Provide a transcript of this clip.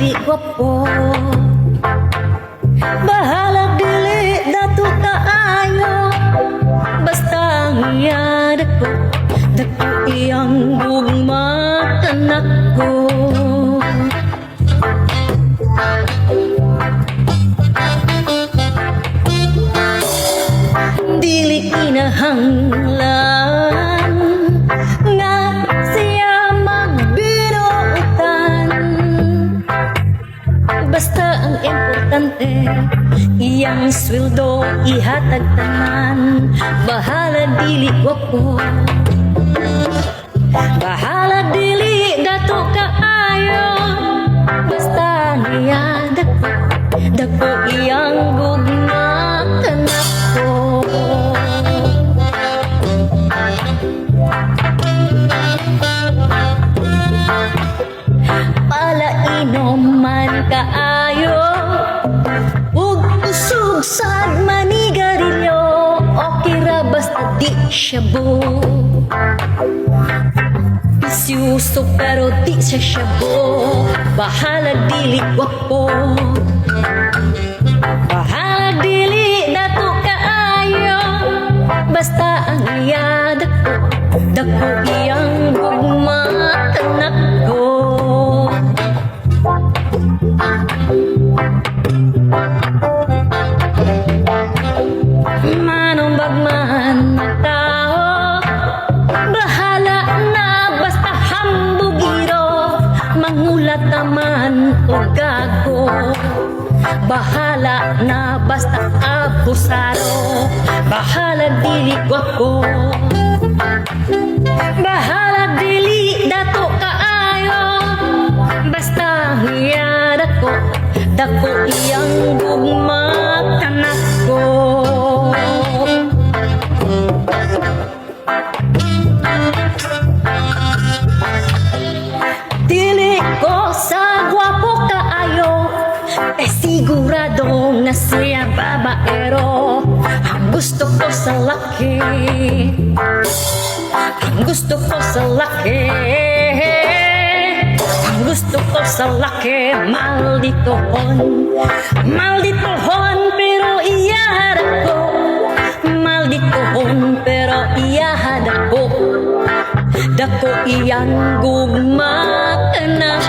dili gwapo. Bahala dili dato kaayo, basta ngiyad ko, dako iyang gugma kanak ko. Dili kinahanglan nga siya magbinuutan, basta ang importante iyang sweldo ihatag tanan. Bahala dili gwapo, bahala dili dato kaayo, basta niya dako iyang gugma kanak ko. Palainom man kaayo ug usog sad manigarilyo, okay ra basta di siya buo. Pisyuso pero di siya syabo, bahala dili gwapo, bahala dili dato kaayo, basta ang iya dako iyang gugma kanak ko. Manong bagman na tao, bahala na basta hambugiro, mangulat naman o gago. Bahala na basta abusado, bahala dili gwapo, bahala dili dato kaayo, basta hiyad ako, dako iyang gugma kanak ko. Dili ko sa gwapo kaayo, sigurado na siya babaero. Ang gusto ko sa laki, ang gusto ko sa laki, ang gusto ko sa laki, malditohon, malditohon pero iyahad ako, malditohon pero iyahad ako, dako iyang gugma kanak